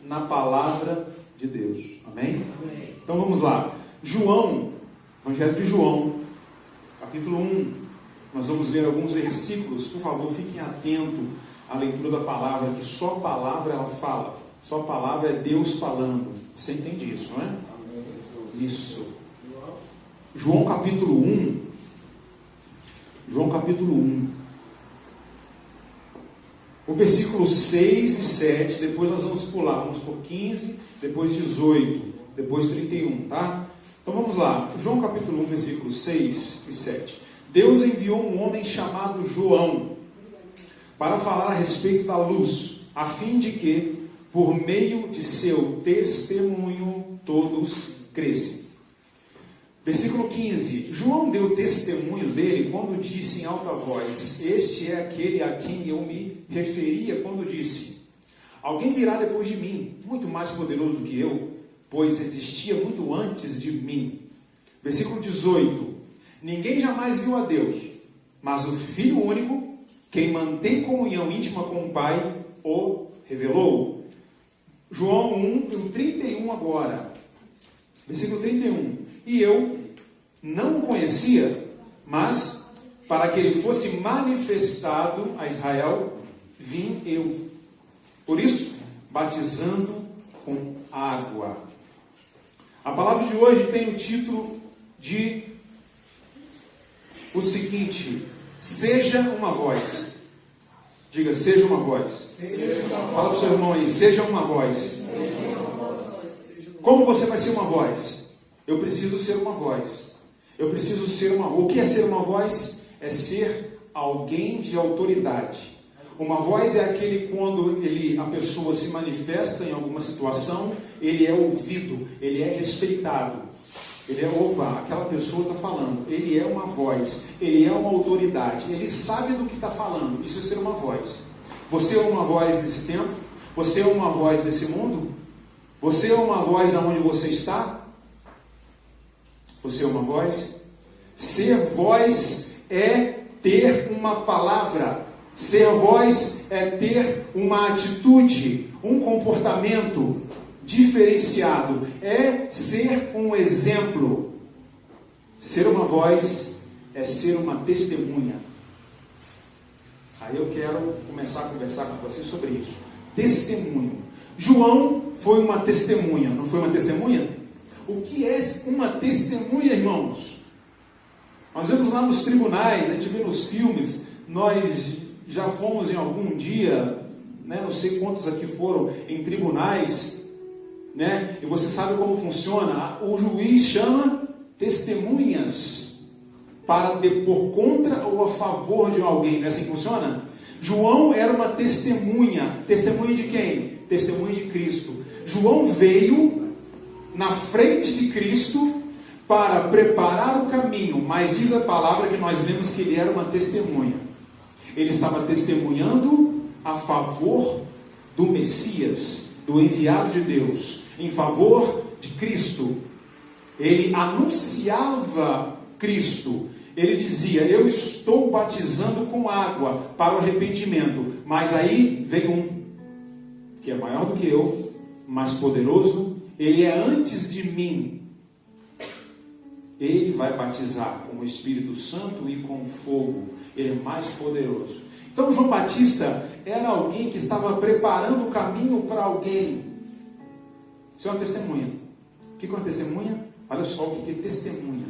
na palavra de Deus. Amém? Amém. Então vamos lá. João, Evangelho de João, capítulo 1. Nós vamos ler alguns versículos. Por favor, fiquem atentos à leitura da palavra, que só a palavra ela fala. Só a palavra é Deus falando. Você entende isso, não é? Isso. João capítulo 1. João capítulo 1. O versículo 6 e 7. Depois nós vamos pular. Vamos por 15, depois 18, depois 31, tá? Então vamos lá. João capítulo 1, versículos 6 e 7. Deus enviou um homem chamado João para falar a respeito da luz, a fim de que, por meio de seu testemunho, todos crescem. Versículo 15. João deu testemunho dele quando disse em alta voz: este é aquele a quem eu me referia quando disse: alguém virá depois de mim, muito mais poderoso do que eu, pois existia muito antes de mim. Versículo 18. Ninguém jamais viu a Deus, mas o Filho único, quem mantém comunhão íntima com o Pai, o revelou. João 1, 31 agora. Versículo 31. E eu não o conhecia, mas para que ele fosse manifestado a Israel, vim eu. Por isso, batizando com água. A palavra de hoje tem o título de o seguinte: seja uma voz. Diga, seja uma voz. Fala para o seu irmão aí, seja uma voz. Como você vai ser uma voz? Eu preciso ser uma voz. Eu preciso ser uma voz. O que é ser uma voz? É ser alguém de autoridade. Uma voz é aquele quando a pessoa se manifesta em alguma situação, ele é ouvido, ele é respeitado. Ele é, opa, aquela pessoa está falando. Ele é uma voz, ele é uma autoridade, ele sabe do que está falando. Isso é ser uma voz. Você é uma voz desse tempo? Você é uma voz desse mundo? Você é uma voz aonde você está? Você é uma voz? Ser voz é ter uma palavra. Ser voz é ter uma atitude, um comportamento diferenciado. É ser um exemplo. Ser uma voz é ser uma testemunha. Aí eu quero começar a conversar com você sobre isso. Testemunho. João foi uma testemunha, não foi uma testemunha? O que é uma testemunha, irmãos? Nós vemos lá nos tribunais, a gente vê nos filmes, nós já fomos em algum dia, né, não sei quantos aqui foram, em tribunais, né, e você sabe como funciona. O juiz chama testemunhas para depor contra ou a favor de alguém. Não é assim que funciona? João era uma testemunha. Testemunha de quem? Testemunha de Cristo. João veio na frente de Cristo para preparar o caminho, mas diz a palavra que nós vemos que ele era uma testemunha. Ele estava testemunhando a favor do Messias, do enviado de Deus, em favor de Cristo. Ele anunciava Cristo. Ele dizia: eu estou batizando com água para o arrependimento, mas aí vem um que é maior do que eu, mais poderoso, ele é antes de mim. Ele vai batizar com o Espírito Santo e com fogo. Ele é mais poderoso. Então João Batista era alguém que estava preparando o caminho para alguém. Isso é uma testemunha. O que é uma testemunha? Olha só o que é testemunha.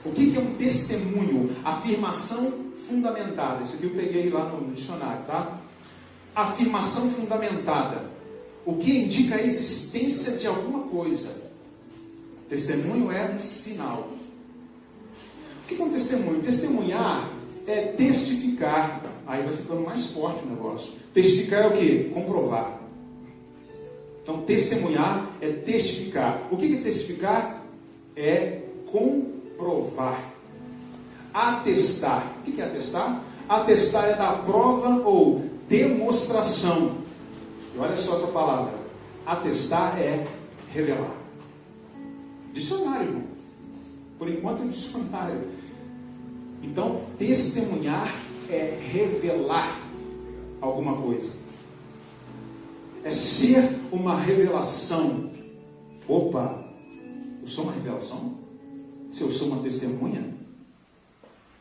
O que é um testemunho? Afirmação fundamentada. Isso aqui eu peguei lá no dicionário, tá? Afirmação fundamentada. O que indica a existência de alguma coisa. Testemunho é um sinal. O que é um testemunho? Testemunhar é testificar. Aí vai ficando mais forte o negócio. Testificar é o quê? Comprovar. Então, testemunhar é testificar. O que é testificar? É comprovar. Atestar. O que é atestar? Atestar é dar prova ou demonstração. E olha só essa palavra. Atestar é revelar. Dicionário, irmão. Por enquanto é dicionário. Então, testemunhar é revelar alguma coisa. é ser uma revelação. Opa, eu sou uma revelação? Se eu sou uma testemunha,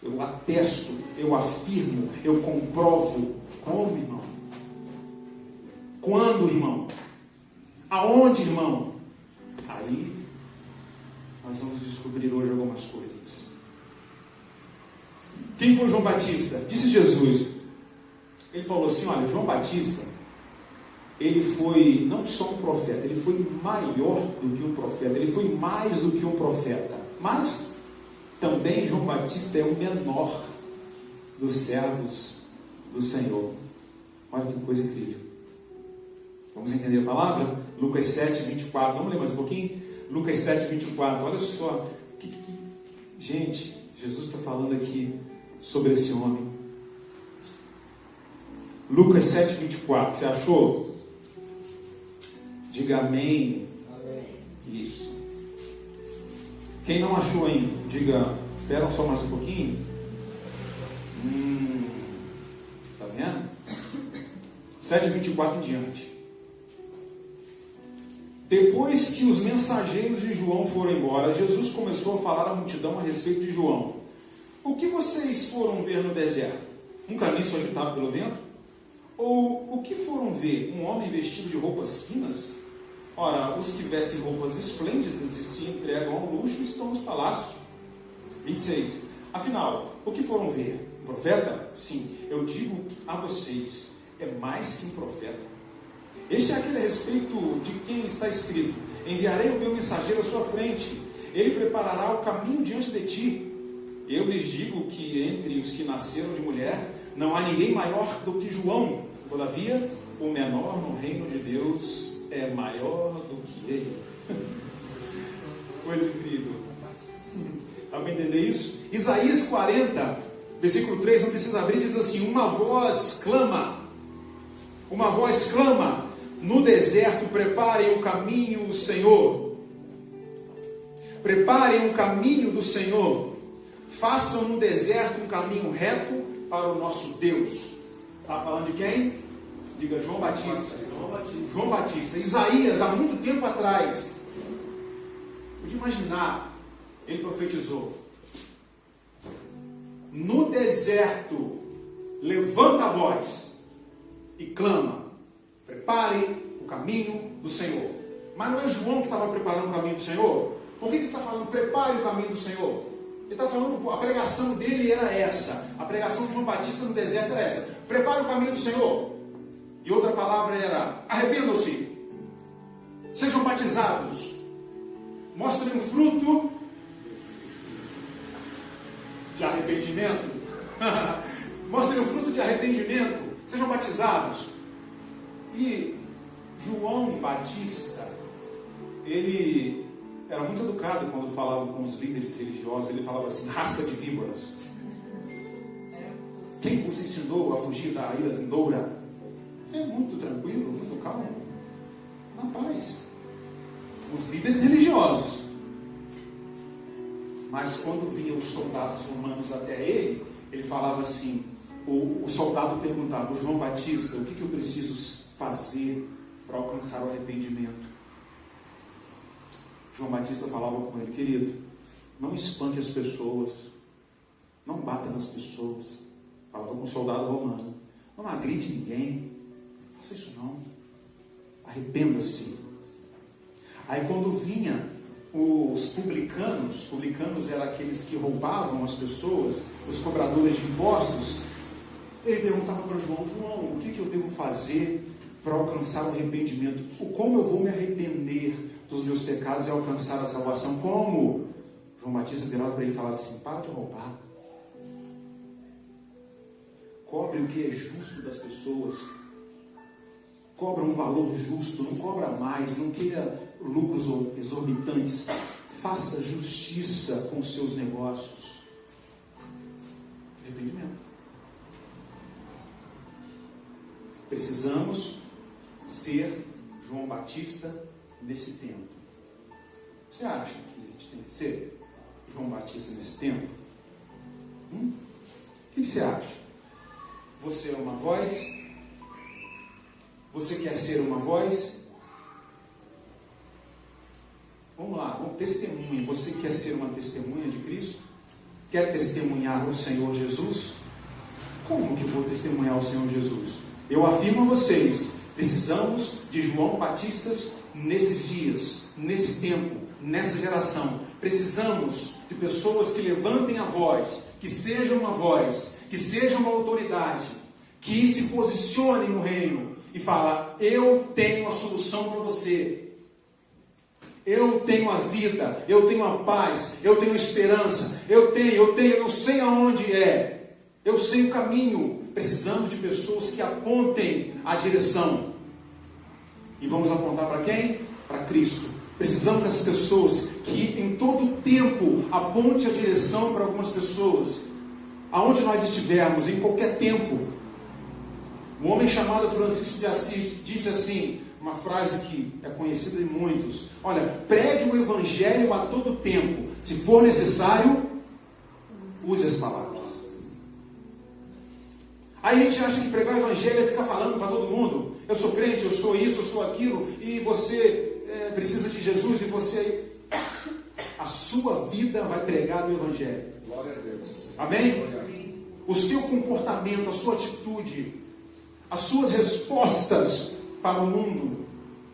eu atesto, eu afirmo, eu comprovo. Como, irmão? Quando, irmão? Aonde, irmão? Aí nós vamos descobrir hoje algumas coisas. Quem foi João Batista? Disse Jesus. Ele falou assim, olha, João Batista, ele foi não só um profeta, ele foi maior do que um profeta, ele foi mais do que um profeta. Mas também João Batista é o menor dos servos do Senhor. Olha que coisa incrível. Vamos entender a palavra? Lucas 7, 24. Vamos ler mais um pouquinho? Lucas 7, 24. Olha só. Gente, Jesus está falando aqui sobre esse homem. Lucas 7, 24. Você achou? Diga amém. Amém. Isso. Quem não achou ainda, diga, espera só mais um pouquinho. Tá vendo? 7, 24 em diante. Depois que os mensageiros de João foram embora, Jesus começou a falar à multidão a respeito de João. O que vocês foram ver no deserto? Um caniço agitado pelo vento? Ou o que foram ver? Um homem vestido de roupas finas? Ora, os que vestem roupas esplêndidas e se entregam ao luxo estão nos palácios. 26. Afinal, o que foram ver? Um profeta? Sim, eu digo a vocês, é mais que um profeta. Este é aquele a respeito de quem está escrito: enviarei o meu mensageiro à sua frente, ele preparará o caminho diante de ti. Eu lhes digo que entre os que nasceram de mulher, não há ninguém maior do que João. Todavia, o menor no reino de Deus é maior do que ele. Coisa incrível. Dá para entender isso? Isaías 40, versículo 3, não precisa abrir, diz assim: uma voz clama, no deserto, preparem o caminho do Senhor. Preparem o caminho do Senhor. Façam no deserto um caminho reto para o nosso Deus. Está falando de quem? Diga João Batista. João Batista. Isaías, há muito tempo atrás, pode imaginar, ele profetizou: no deserto, levanta a voz e clama, preparem o caminho do Senhor. Mas não é João que estava preparando o caminho do Senhor? Por que ele está falando prepare o caminho do Senhor? Ele está falando, a pregação dele era essa. A pregação de João Batista no deserto era essa: prepare o caminho do Senhor. E outra palavra era: arrependam-se, sejam batizados, mostrem um fruto de arrependimento. Mostrem um fruto de arrependimento, sejam batizados. E João Batista, ele era muito educado quando falava com os líderes religiosos. Ele falava assim: raça de víboras, quem vos ensinou a fugir da ira vindoura? É muito tranquilo, muito calmo, na paz. Os líderes religiosos. Mas quando vinham os soldados romanos até ele, ele falava assim, o soldado perguntava: o João Batista, o que eu preciso fazer para alcançar o arrependimento? João Batista falava com ele: querido, não espanque as pessoas, não bata nas pessoas. Falava com o soldado romano: não agride ninguém, faça isso não, arrependa-se. Aí quando vinha os publicanos eram aqueles que roubavam as pessoas, os cobradores de impostos, ele perguntava para João: João, o que eu devo fazer para alcançar o arrependimento? Como eu vou me arrepender dos meus pecados e alcançar a salvação? Como? João Batista virava para ele e falava assim: para de roubar, cobre o que é justo das pessoas, cobra um valor justo, não cobra mais, não queira lucros exorbitantes, faça justiça com os seus negócios. Arrependimento. Precisamos ser João Batista nesse tempo. Você acha que a gente tem que ser João Batista nesse tempo? O que você acha? Você é uma voz? Você quer ser uma voz? Vamos lá, vamos testemunha. Você quer ser uma testemunha de Cristo? Quer testemunhar o Senhor Jesus? Como que eu vou testemunhar o Senhor Jesus? Eu afirmo a vocês, precisamos de João Batistas nesses dias, nesse tempo, nessa geração. Precisamos de pessoas que levantem a voz, que sejam uma voz, que sejam uma autoridade, que se posicionem no reino e falem: eu tenho a solução para você. Eu tenho a vida, eu tenho a paz, eu tenho a esperança, eu não sei aonde é, eu sei o caminho. Precisamos de pessoas que apontem a direção. E vamos apontar para quem? Para Cristo. Precisamos dessas pessoas que em todo tempo aponte a direção para algumas pessoas. Aonde nós estivermos, em qualquer tempo. Um homem chamado Francisco de Assis disse assim, uma frase que é conhecida de muitos: olha, pregue o evangelho a todo tempo. Se for necessário, use as palavras. Aí a gente acha que pregar o evangelho é ficar falando para todo mundo: eu sou crente, eu sou isso, eu sou aquilo, e você precisa de Jesus, e você... A sua vida vai pregar o evangelho. Glória a Deus. Amém? O seu comportamento, a sua atitude, as suas respostas para o mundo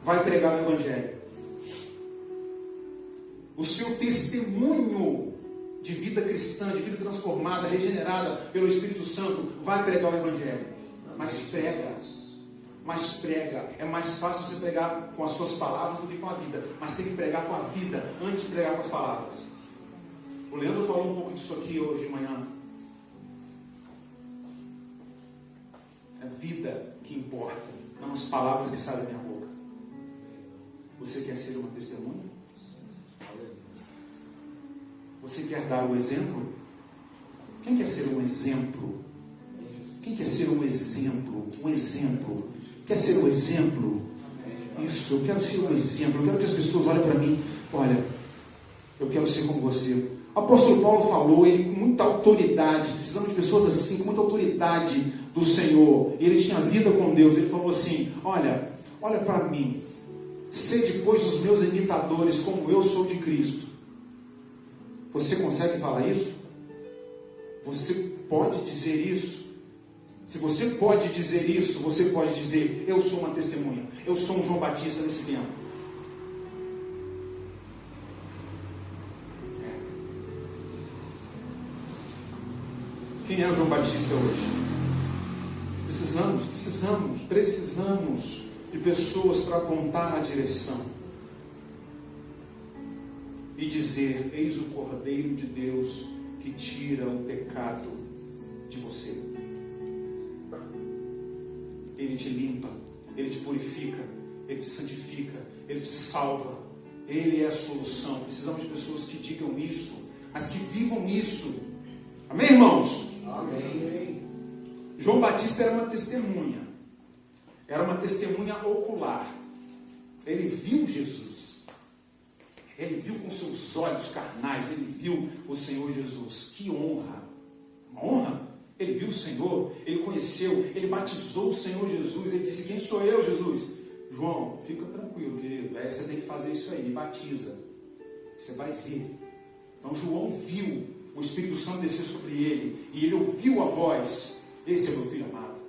vai pregar o evangelho. O seu testemunho de vida cristã, de vida transformada, regenerada pelo Espírito Santo, vai pregar o evangelho. Mas prega. É mais fácil você pregar com as suas palavras do que com a vida. Mas tem que pregar com a vida antes de pregar com as palavras. O Leandro falou um pouco disso aqui hoje de manhã. É a vida que importa, não as palavras que saem da minha boca. Você quer ser uma testemunha? Você quer dar o exemplo? Quem quer ser um exemplo? Quem quer ser um exemplo? Um exemplo. Quer ser um exemplo? Isso, eu quero ser um exemplo. Eu quero que as pessoas olhem para mim. Olha, eu quero ser como você. O apóstolo Paulo falou, ele com muita autoridade. Precisamos de pessoas assim, com muita autoridade do Senhor. Ele tinha vida com Deus. Ele falou assim: olha para mim. Sede, pois, os meus imitadores, como eu sou de Cristo. Você consegue falar isso? Você pode dizer isso? Se você pode dizer isso, você pode dizer: eu sou uma testemunha, eu sou um João Batista nesse tempo. Quem é o João Batista hoje? Precisamos de pessoas para apontar a direção e dizer: eis o Cordeiro de Deus que tira o pecado de você. Ele te limpa, Ele te purifica, Ele te santifica, Ele te salva. Ele é a solução. Precisamos de pessoas que digam isso, mas que vivam isso. Amém, irmãos? Amém. João Batista era uma testemunha. Era uma testemunha ocular. Ele viu Jesus. Ele viu com seus olhos carnais. Ele viu o Senhor Jesus. Que honra! Uma honra! Ele viu o Senhor, ele conheceu, ele batizou o Senhor Jesus. Ele disse: quem sou eu, Jesus? João, fica tranquilo, querido. Aí você tem que fazer isso aí, me batiza. Você vai ver. Então João viu o Espírito Santo descer sobre ele, e ele ouviu a voz: esse é meu filho amado.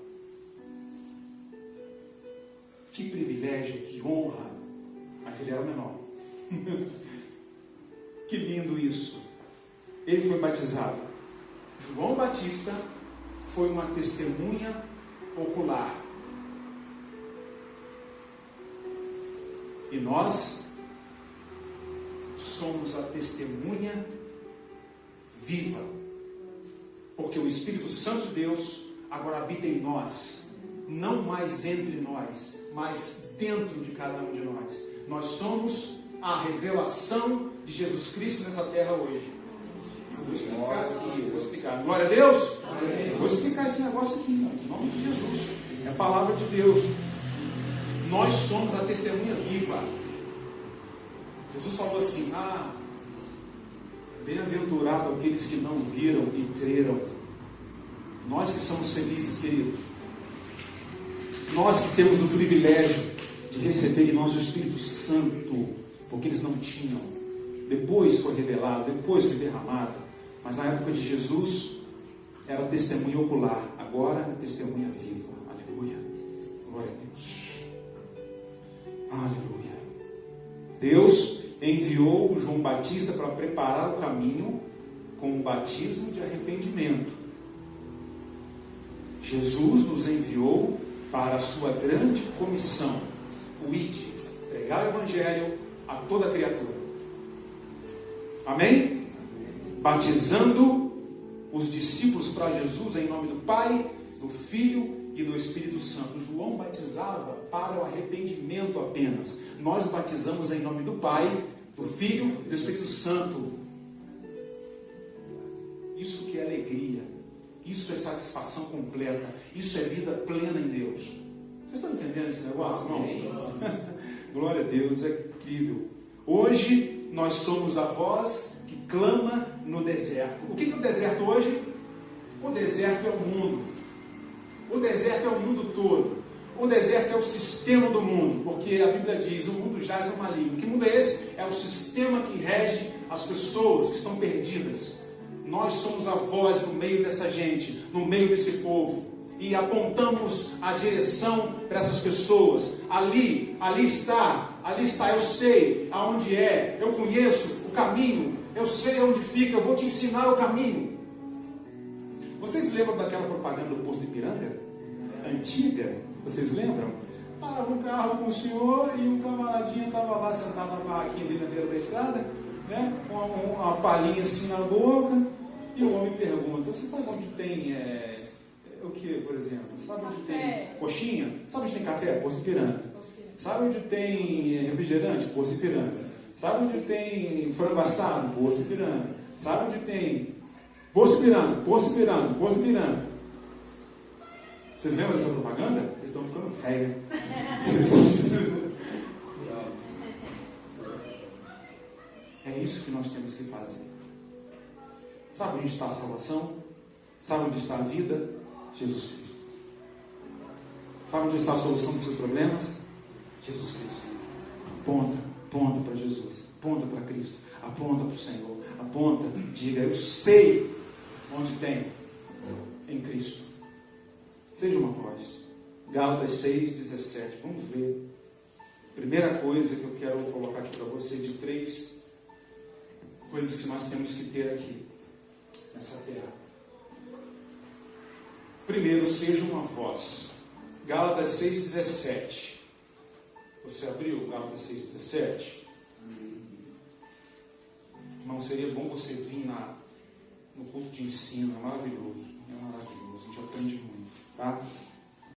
Que privilégio, que honra. Mas ele era menor. Que lindo isso. Ele foi batizado. João Batista foi uma testemunha ocular. E nós somos a testemunha viva. Porque o Espírito Santo de Deus agora habita em nós. Não mais entre nós, mas dentro de cada um de nós. Nós somos a revelação de Jesus Cristo nessa terra hoje. Vou explicar aqui, vou explicar. Glória a Deus. Amém. Vou explicar esse negócio aqui, em nome de Jesus. É a palavra de Deus. Nós somos a testemunha viva. Jesus falou assim: bem-aventurado aqueles que não viram e creram. Nós que somos felizes, queridos. Nós que temos o privilégio de receber em nós o Espírito Santo, porque eles não tinham. Depois foi revelado, depois foi derramado. Mas na época de Jesus era testemunha ocular, agora é testemunha viva. Aleluia. Glória a Deus. Aleluia. Deus enviou o João Batista para preparar o caminho com o batismo de arrependimento. Jesus nos enviou para a sua grande comissão, o ide, pregar o Evangelho a toda criatura. Amém? Batizando os discípulos para Jesus em nome do Pai, do Filho e do Espírito Santo. João batizava para o arrependimento apenas. Nós batizamos em nome do Pai, do Filho e do Espírito Santo. Isso que é alegria, isso é satisfação completa, isso é vida plena em Deus. Vocês estão entendendo esse negócio? Não? Glória a Deus, é incrível. Hoje nós somos a voz que clama no deserto. O que é o deserto hoje? O deserto é o mundo. O deserto é o mundo todo. O deserto é o sistema do mundo, porque a Bíblia diz: o mundo jaz no maligno. Que mundo é esse? É o sistema que rege as pessoas que estão perdidas. Nós somos a voz no meio dessa gente, no meio desse povo, e apontamos a direção para essas pessoas. Ali está, eu sei aonde é, eu conheço o caminho, eu sei onde fica, eu vou te ensinar o caminho. Vocês lembram daquela propaganda do Posto Ipiranga? Antiga? Vocês lembram? Parava um carro com o senhor e um camaradinho estava lá sentado na barraquinha ali na beira da estrada, né, com uma palhinha assim na boca, e o homem pergunta: você sabe onde tem o que, por exemplo? Sabe onde tem coxinha? Sabe onde tem café? Posto Ipiranga. Sabe onde tem refrigerante? Posto Ipiranga. Sabe onde tem frango assado? Posto Ipiranga. Sabe onde tem Posto Ipiranga, Posto Ipiranga, Posto Ipiranga. Vocês lembram dessa propaganda? Vocês estão ficando velhos. É isso que nós temos que fazer. Sabe onde está a salvação? Sabe onde está a vida? Jesus Cristo. Sabe onde está a solução dos seus problemas? Jesus Cristo. Aponta para Jesus. Aponta para Cristo. Aponta para o Senhor. Aponta, diga: eu sei onde tem em Cristo. Seja uma voz. Gálatas 6:17. Vamos ver. Primeira coisa que eu quero colocar aqui para você, de 3 coisas que nós temos que ter aqui nessa terra. Primeiro, seja uma voz. Gálatas 6:17. Você abriu Gálatas 6:17? Irmão, seria bom você vir no culto de ensino, é maravilhoso.